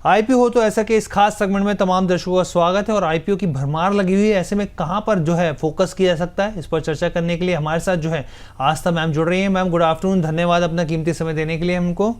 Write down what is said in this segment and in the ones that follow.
IPO हो तो ऐसा कि इस खास सेगमेंट में तमाम दर्शकों का स्वागत है और आईपीओ की भरमार लगी हुई है। ऐसे में कहां पर जो है फोकस किया जा सकता है, इस पर चर्चा करने के लिए हमारे साथ जो है आस्था मैम जुड़ रही हैं। मैम गुड आफ्टरनून, धन्यवाद अपना कीमती समय देने के लिए हमको।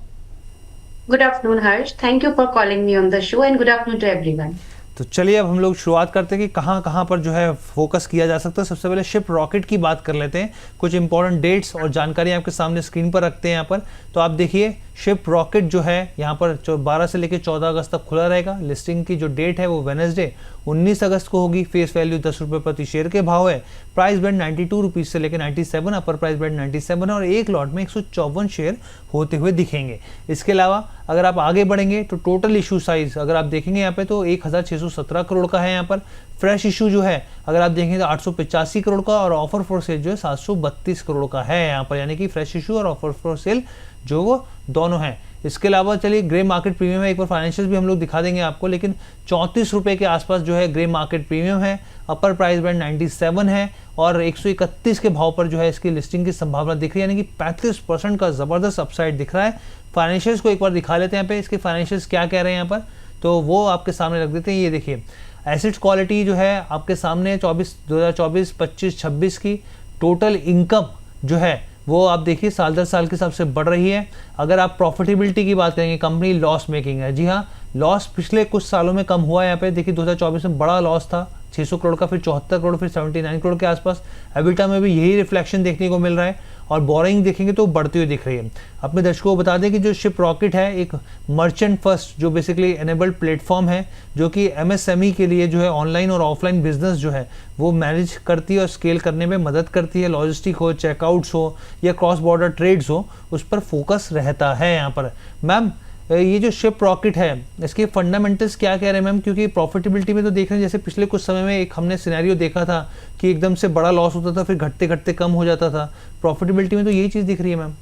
Good afternoon, Harsh. Thank you for calling me on the show and good afternoon to everyone. तो चलिए अब हम लोग शुरुआत करते हैं कि कहाँ कहाँ पर जो है फोकस किया जा सकता है। सबसे पहले शिप रॉकेट की बात कर लेते हैं। कुछ इंपॉर्टेंट डेट्स और जानकारी आपके सामने स्क्रीन पर रखते हैं यहाँ पर। तो आप देखिए शिप रॉकेट जो है यहाँ पर 12 से लेकर 14 अगस्त तक खुला रहेगा। लिस्टिंग की जो डेट है वो वेडनेसडे 19 अगस्त को होगी। फेस वैल्यू 10 रुपये प्रति शेयर के भाव है। प्राइस बैंड 92 रुपीज़ से लेकर 97, अपर प्राइस बैंड 97 है और एक लॉट में 154 शेयर होते हुए दिखेंगे। इसके अलावा अगर आप आगे बढ़ेंगे तो टोटल इशू साइज अगर आप देखेंगे यहाँ पे तो 1617 करोड़ का है। यहाँ पर फ्रेश इशू जो है अगर आप देखेंगे तो 885 करोड़ का और ऑफर फॉर सेल जो है 732 करोड़ का है यहाँ पर, यानी कि फ्रेश इशू और ऑफर फॉर सेल जो वो दोनों हैं। इसके अलावा चलिए ग्रे मार्केट प्रीमियम है, एक बार फाइनेंशियल भी हम लोग दिखा देंगे आपको, लेकिन 34 रुपये के आसपास जो है ग्रे मार्केट प्रीमियम है। अपर प्राइस बैंड 97 है और 131 के भाव पर जो है इसकी लिस्टिंग की संभावना दिख रही है, यानी कि 35% का जबरदस्त अपसाइड दिख रहा है। फाइनेंशियल्स को एक बार दिखा लेते हैं यहाँ पे, इसके फाइनेंशियल्स क्या कह रहे हैं यहाँ पर, तो वो आपके सामने रख देते हैं। ये देखिए एसेट्स क्वालिटी जो है आपके सामने 2024, 25, 26 की टोटल इनकम जो है वो आप देखिए साल दर साल के हिसाब से बढ़ रही है। अगर आप प्रॉफिटेबिलिटी की बात करेंगे, कंपनी लॉस मेकिंग है, जी हाँ लॉस पिछले कुछ सालों में कम हुआ है। यहाँ पे देखिए 2024 में बड़ा लॉस था 600 करोड़ का, फिर 74 करोड़, फिर 79 करोड़ के आसपास। एबिटा में भी यही रिफ्लेक्शन देखने को मिल रहा है और बोरिंग देखेंगे तो बढ़ती हुई दिख रही है। अपने दर्शकों को बता दें कि जो शिप रॉकेट है एक मर्चेंट फर्स्ट जो बेसिकली एनेबल्ड प्लेटफॉर्म है जो कि एमएसएमई के लिए जो है ऑनलाइन और ऑफलाइन बिजनेस जो है वो मैनेज करती है और स्केल करने में मदद करती है। लॉजिस्टिक हो, चेकआउट्स हो या क्रॉस बॉर्डर ट्रेड्स हो, उस पर फोकस रहता है यहाँ पर। मैम ये जो शिप रॉकेट है इसके फंडामेंटल्स क्या कह रहे हैं मैम, क्योंकि प्रॉफिटेबिलिटी में तो देख रहे हैं जैसे पिछले कुछ समय में एक हमने सिनेरियो देखा था कि एकदम से बड़ा लॉस होता था फिर घटते घटते कम हो जाता था। प्रॉफिटेबिलिटी में तो यही चीज दिख रही है मैम।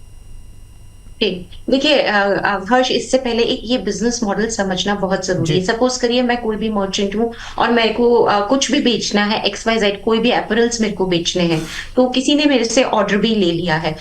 देखिए हर्ष, इससे पहले एक ये बिजनेस मॉडल समझना बहुत जरूरी है। जी सपोज करिए मैं कोई भी मर्चेंट हूँ और मेरे को कुछ भी बेचना है, XYZ कोई भी एपरल्स मेरे को बेचने हैं, तो किसी ने मेरे से ऑर्डर भी ले लिया है।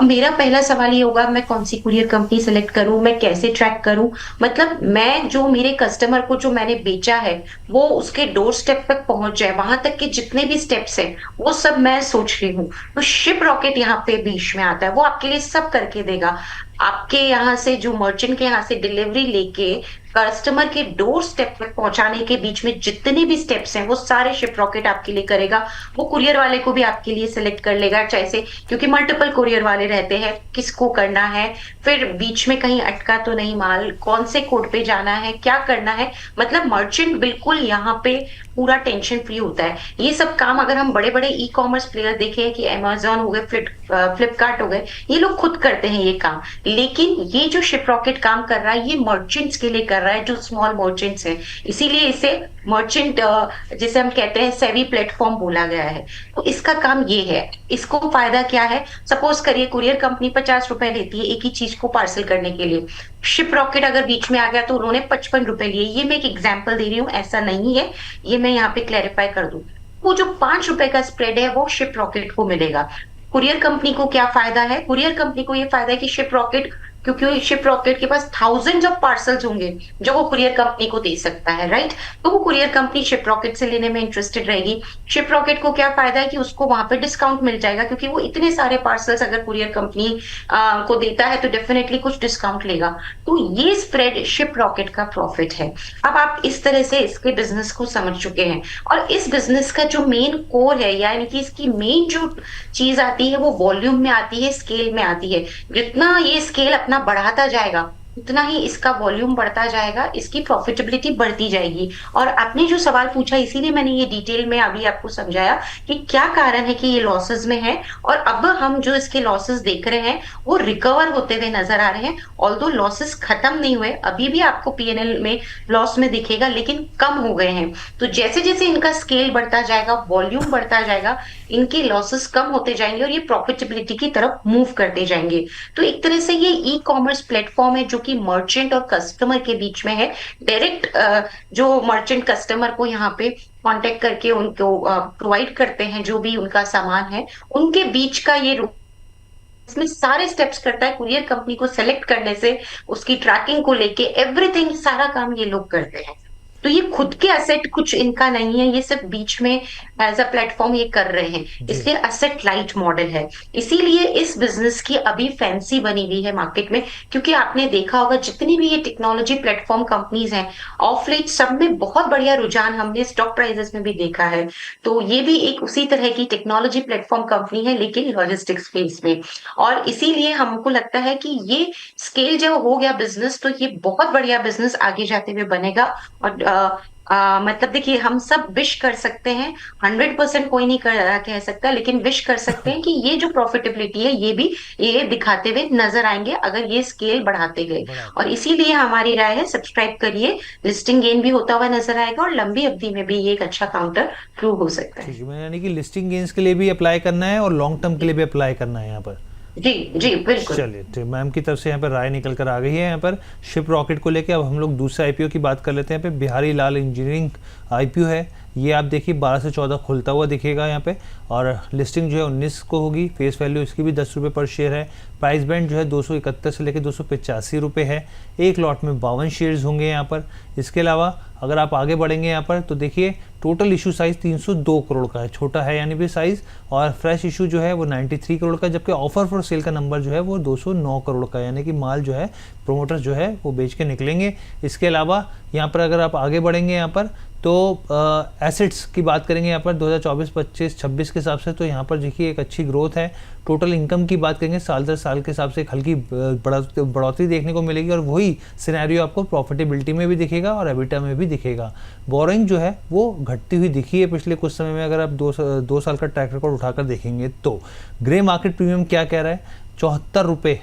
मेरा पहला सवाल ये होगा, मैं कौन सी कुरियर कंपनी सेलेक्ट करूं, मैं कैसे ट्रैक करूं, मतलब मैं जो मेरे कस्टमर को जो मैंने बेचा है वो उसके डोर स्टेप तक पहुंच जाए, वहां तक के जितने भी स्टेप्स हैं वो सब मैं सोच रही हूँ। तो शिप रॉकेट यहाँ पे बीच में आता है, वो आपके लिए सब करके देगा। आपके यहाँ से जो मर्चेंट के यहाँ से डिलीवरी लेके कस्टमर के डोर स्टेप तक पहुंचाने के बीच में जितने भी स्टेप्स हैं वो सारे शिप रॉकेट आपके लिए करेगा। वो कुरियर वाले को भी आपके लिए सिलेक्ट कर लेगा, जैसे क्योंकि मल्टीपल कुरियर वाले रहते हैं, किसको करना है, फिर बीच में कहीं अटका तो नहीं माल, कौन से कोड पे जाना है, क्या करना है, मतलब मर्चेंट बिल्कुल यहाँ पे पूरा टेंशन फ्री होता है। ये सब काम अगर हम बड़े बड़े ई कॉमर्स प्लेयर देखें कि अमेजोन हो गए, फ्लिपकार्ट हो गए, ये लोग खुद करते हैं ये काम, लेकिन ये जो शिप रॉकेट काम कर रहा है ये मर्चेंट्स के लिए कर रहा है, जो स्मॉल मर्चेंट्स हैं। इसीलिए इसे मर्चेंट जिसे हम कहते हैं सेवी प्लेटफॉर्म बोला गया है। तो इसका काम ये है। इसको फायदा क्या है, सपोज करिए कुरियर कंपनी 50 रुपए लेती है एक ही चीज को पार्सल करने के लिए, शिप रॉकेट अगर बीच में आ गया तो उन्होंने 55 रुपए लिए। ये मैं एक एग्जाम्पल दे रही हूँ, ऐसा नहीं है, ये मैं यहाँ पे क्लैरिफाई कर दूं। वो जो 5 रुपए का स्प्रेड है वो शिप रॉकेट को मिलेगा। कुरियर कंपनी को क्या फायदा है, कुरियर कंपनी को ये फायदा है कि शिप रॉकेट, क्योंकि शिप रॉकेट के पास थाउजेंड्स ऑफ पार्सल्स होंगे जो वो कुरियर कंपनी को दे सकता है, राइट। तो वो कुरियर कंपनी शिप रॉकेट से लेने में इंटरेस्टेड रहेगी। शिप रॉकेट को क्या फायदा है कि उसको वहां पे डिस्काउंट मिल जाएगा, क्योंकि वो इतने सारे पार्सल्स अगर कुरियर कंपनी को देता है तो डेफिनेटली कुछ डिस्काउंट लेगा। तो ये स्प्रेड शिप रॉकेट का प्रॉफिट है। अब आप इस तरह से इसके बिजनेस को समझ चुके हैं, और इस बिजनेस का जो मेन कोर है, यानी कि इसकी मेन जो चीज आती है वो वॉल्यूम में आती है, स्केल में आती है। जितना ये स्केल अपना बढ़ाता जाएगा उतना ही इसका वॉल्यूम बढ़ता जाएगा, इसकी प्रॉफिटेबिलिटी बढ़ती जाएगी। और आपने जो सवाल पूछा इसीलिए मैंने ये डिटेल में अभी आपको समझाया कि क्या कारण है कि ये लॉसेस में है, और अब हम जो इसके लॉसेस देख रहे हैं वो रिकवर होते हुए नजर आ रहे हैं। ऑल्दो लॉसेस खत्म नहीं हुए, अभी भी आपको पीएनएल में लॉस में दिखेगा, लेकिन कम हो गए हैं। तो जैसे जैसे इनका स्केल बढ़ता जाएगा, वॉल्यूम बढ़ता जाएगा, इनके लॉसेस कम होते जाएंगे और ये प्रॉफिटेबिलिटी की तरफ मूव करते जाएंगे। तो एक तरह से ये ई कॉमर्स प्लेटफॉर्म है जो कि मर्चेंट और कस्टमर के बीच में है। डायरेक्ट जो मर्चेंट कस्टमर को यहाँ पे कांटेक्ट करके उनको प्रोवाइड करते हैं जो भी उनका सामान है, उनके बीच का ये इसमें सारे स्टेप्स करता है, कुरियर कंपनी को सेलेक्ट करने से उसकी ट्रैकिंग को लेके एवरीथिंग, सारा काम ये लोग करते हैं। तो ये खुद के एसेट कुछ इनका नहीं है, ये सिर्फ बीच में एज अ प्लेटफॉर्म ये कर रहे हैं, जी इसलिए एसेट लाइट मॉडल है। इसीलिए इस बिजनेस की अभी फैंसी बनी हुई है मार्केट में, क्योंकि आपने देखा होगा जितनी भी ये टेक्नोलॉजी प्लेटफॉर्म कंपनीज हैं, ऑफ लेट सब में बहुत बढ़िया रुझान हमने स्टॉक प्राइसेस में भी देखा है। तो ये भी एक उसी तरह की टेक्नोलॉजी प्लेटफॉर्म कंपनी है, लेकिन लॉजिस्टिक्स स्पेस में। और इसीलिए हमको लगता है कि ये स्केल जब हो गया बिजनेस, तो ये बहुत बढ़िया बिजनेस आगे जाते हुए बनेगा। और मतलब देखिए, हम सब विश कर सकते हैं, 100% कोई नहीं कह सकता, लेकिन विश कर सकते हैं कि ये जो प्रॉफिटेबिलिटी है ये भी ये दिखाते हुए नजर आएंगे अगर ये स्केल बढ़ाते गए। बड़ा और इसीलिए हमारी राय है, सब्सक्राइब करिए, लिस्टिंग गेन भी होता हुआ नजर आएगा और लंबी अवधि में भी ये एक अच्छा काउंटर प्रूव हो सकता है। ठीक है, मैं यानी कि लिस्टिंग गेंस के लिए भी अप्लाई करना है और लॉन्ग टर्म के लिए भी अप्लाई करना है यहाँ पर। जी जी बिल्कुल। चलिए, तो मैम की तरफ से यहाँ पर राय निकल कर आ गई है यहाँ पर शिप रॉकेट को लेके। अब हम लोग दूसरे आईपीओ की बात कर लेते हैं। यहाँ पे बिहारी लाल इंजीनियरिंग आईपीओ है, ये आप देखिए 12 से 14 खुलता हुआ दिखेगा यहाँ पे, और लिस्टिंग जो है 19 को होगी। फेस वैल्यू इसकी भी 10 रुपये पर शेयर है। प्राइस बैंड जो है 271 से लेकर 285 रुपये है। एक लॉट में 52 शेयर्स होंगे यहाँ पर। इसके अलावा अगर आप आगे बढ़ेंगे यहाँ पर तो देखिए टोटल इशू साइज़ 302 करोड़ का है, छोटा है यानी भी साइज़, और फ्रेश इशू जो है वो 93 करोड़ का, जबकि ऑफर फॉर सेल का नंबर जो है वो 209 करोड़ का, यानी कि माल जो है प्रोमोटर्स जो है वो बेच के निकलेंगे। इसके अलावा यहाँ पर अगर आप आगे बढ़ेंगे यहाँ पर तो एसेट्स की बात करेंगे यहाँ पर 2024, 25, 26 के हिसाब से, तो यहाँ पर देखिए एक अच्छी ग्रोथ है। टोटल इनकम की बात करेंगे साल दर साल के हिसाब से एक हल्की बढ़ोतरी देखने को मिलेगी, और वही सिनेरियो आपको प्रॉफिटेबिलिटी में भी दिखेगा और एबिटा में भी दिखेगा। बोरिंग जो है वो घटती हुई दिखी है पिछले कुछ समय में, अगर आप दो साल का ट्रैक रिकॉर्ड उठाकर देखेंगे तो। ग्रे मार्केट प्रीमियम क्या कह रहा है, 74 रुपये,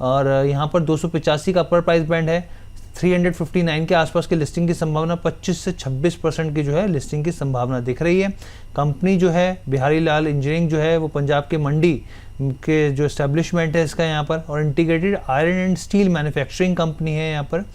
और यहाँ पर 285 का अपर प्राइस बैंड है। 359 के आसपास की लिस्टिंग की संभावना, 25 से 26% की जो है लिस्टिंग की संभावना दिख रही है। कंपनी जो है बिहारी लाल इंजीनियरिंग जो है वो पंजाब के मंडी के जो एस्टेब्लिशमेंट है इसका यहाँ पर, और integrated iron and steel manufacturing company है यहाँ पर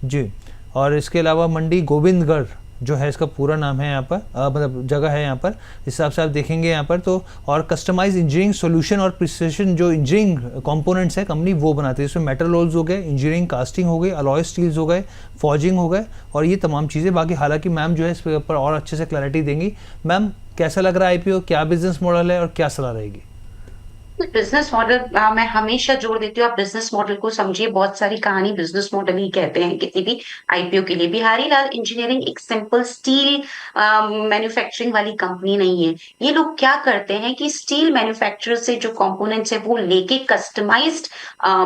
जी। और इसके अलावा मंडी गोविंदगढ़ जो है इसका पूरा नाम है यहाँ पर, मतलब जगह है यहाँ पर, इस हिसाब से आप देखेंगे यहाँ पर तो। और कस्टमाइज इंजीनियरिंग सॉल्यूशन और प्रिसिशन जो इंजीनियरिंग कंपोनेंट्स है कंपनी वो बनाती है, इसमें मेटल रोल्स हो गए, इंजीनियरिंग कास्टिंग हो गई, अलॉय स्टील्स हो गए, फॉर्जिंग हो गए, और ये तमाम चीज़ें बाकी। हालांकि मैम जो है इस पर और अच्छे से क्लैरिटी देंगी। मैम कैसा लग रहा है आईपीओ, क्या बिजनेस मॉडल है और क्या सलाह रहेगी? बिजनेस मॉडल मैं हमेशा जोड़ देती हूँ, आप बिजनेस मॉडल को समझिए, बहुत सारी कहानी बिजनेस मॉडल ही कहते हैं किसी भी आईपीओ के लिए। बिहारी लाल इंजीनियरिंग एक सिंपल स्टील मैन्युफैक्चरिंग वाली कंपनी नहीं है। ये लोग क्या करते हैं कि स्टील मैन्युफैक्चरर से जो कंपोनेंट्स है वो लेके कस्टमाइज्ड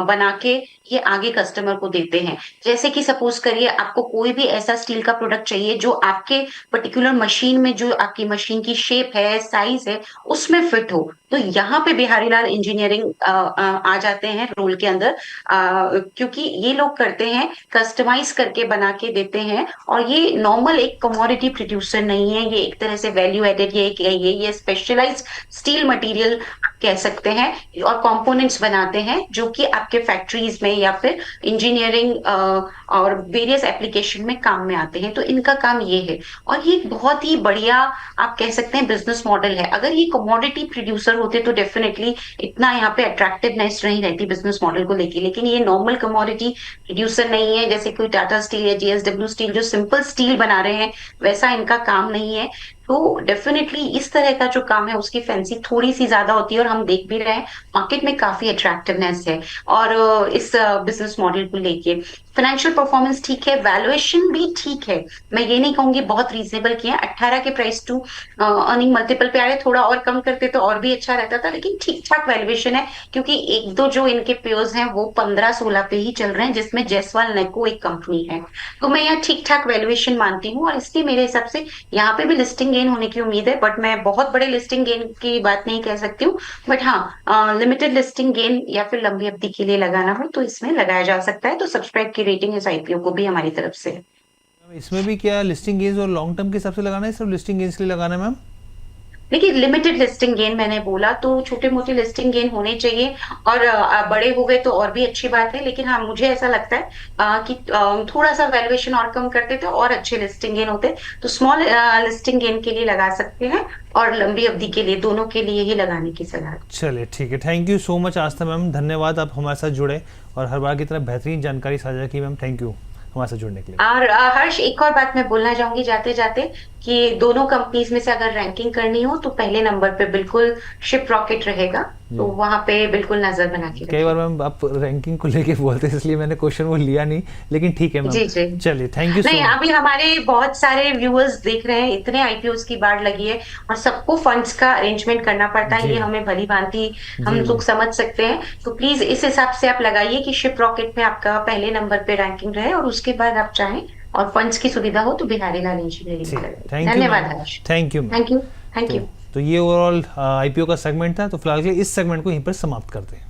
बना के ये आगे कस्टमर को देते हैं। जैसे कि सपोज करिए आपको कोई भी ऐसा स्टील का प्रोडक्ट चाहिए जो आपके पर्टिकुलर मशीन में, जो आपकी मशीन की शेप है, साइज है, उसमें फिट हो, तो यहाँ पे बिहारी लाल इंजीनियरिंग आ जाते हैं रोल के अंदर। क्योंकि ये लोग करते हैं, कस्टमाइज करके बना के देते हैं, और ये नॉर्मल एक कमोडिटी प्रोड्यूसर नहीं है, ये एक तरह से वैल्यू एडेड, ये स्पेशलाइज्ड स्टील मटेरियल कह सकते हैं, और कंपोनेंट्स बनाते हैं जो कि आपके फैक्ट्रीज में या फिर इंजीनियरिंग और वेरियस एप्लीकेशन में काम में आते हैं। तो इनका काम ये है, और ये बहुत ही बढ़िया आप कह सकते हैं बिजनेस मॉडल है। अगर ये कमोडिटी प्रोड्यूसर होते तो डेफिनेटली इतना यहाँ पे अट्रैक्टिवनेस नहीं रहती बिजनेस मॉडल को लेके, लेकिन ये नॉर्मल कमोडिटी प्रोड्यूसर नहीं है, जैसे कोई टाटा स्टील या जेएसडब्ल्यू स्टील जो सिंपल स्टील बना रहे हैं, वैसा इनका काम नहीं है। तो डेफिनेटली इस तरह का जो काम है उसकी फैंसी थोड़ी सी ज्यादा होती है, और हम देख भी रहे हैं मार्केट में काफी अट्रैक्टिवनेस है। और इस बिजनेस मॉडल को लेके फाइनेंशियल परफॉर्मेंस ठीक है, वैल्यूएशन भी ठीक है, मैं ये नहीं कहूंगी बहुत रीजनेबल किया। 18 के प्राइस टू अर्निंग मल्टीपल पे आ रहे, थोड़ा और कम करते तो और भी अच्छा रहता था, लेकिन ठीक ठाक वैल्यूएशन है। क्योंकि एक दो जो इनके पेयर्स हैं वो 15-16 पे ही चल रहे हैं, जिसमें जयसवाल नेको एक कंपनी है। तो मैं यहाँ ठीक ठाक वैल्यूएशन मानती हूँ, और इसलिए मेरे हिसाब से यहाँ पे भी लिस्टिंग गेन होने की उम्मीद है। बट मैं बहुत बड़े लिस्टिंग गेन की बात नहीं कह सकती हूँ, बट हाँ लिमिटेड लिस्टिंग गेन या फिर लंबी अवधि के लिए लगाना हो तो इसमें लगाया जा सकता है। तो सब्सक्राइब की रेटिंग इस आईपीओ को भी हमारी तरफ से। इसमें भी क्या लिस्टिंग गेंस और लॉन्ग टर्म के हिसाब से लगाना है, सिर्फ लिस्टिंग गेंस के लिए लगाना है मैम? देखिए लिमिटेड लिस्टिंग गेन मैंने बोला, तो छोटे मोटे लिस्टिंग गेन होने चाहिए, और बड़े हो गए तो और भी अच्छी बात है, लेकिन हाँ मुझे ऐसा लगता है कि थोड़ा सा वैल्यूएशन और कम करते तो और अच्छे लिस्टिंग गेन होते, तो स्मॉल लिस्टिंग गेन के लिए लगा सकते हैं, और लंबी अवधि के लिए, दोनों के लिए ही लगाने की सलाह। चलिए ठीक है, thank you so much Aastha ma'am, धन्यवाद आप हमारे साथ जुड़े और हर बार की तरह बेहतरीन जानकारी साझा की मैम, थैंक यू हमारे साथ जुड़ने के लिए। और हर्ष, एक और बात मैं बोलना चाहूंगी जाते जाते, कि दोनों कंपनीज में से अगर रैंकिंग करनी हो तो पहले नंबर पे बिल्कुल शिप रॉकेट रहेगा, तो वहां पे बिल्कुल नजर बना के कई बार रखिए। मैम आप रैंकिंग को लेके बोलते हैं इसलिए मैंने क्वेश्चन वो लिया नहीं, लेकिन ठीक है मैम। जी जी। चलिए थैंक यू सो नहीं, मच। अभी हमारे बहुत सारे व्यूअर्स देख रहे हैं, इतने आईपीओस की बाढ़ लगी है, और सबको फंड्स का अरेंजमेंट करना पड़ता है, जी ये हमें भली भांति हम जी जी लोग समझ सकते हैं। तो प्लीज इस हिसाब से आप लगाइए कि शिप रॉकेट में आपका पहले नंबर पे रैंकिंग रहे, और उसके बाद आप चाहें और फंड्स की सुविधा हो तो बिहारी लाल इंजीनियरिंग ठीक, करें। थैंक यू धन्यवाद ma'am. Harsh. Thank you ma'am. Thank you. Thank तो यू। तो ये ओवरऑल आईपीओ का सेगमेंट था, तो फिलहाल के लिए इस सेगमेंट को यहीं पर समाप्त करते हैं।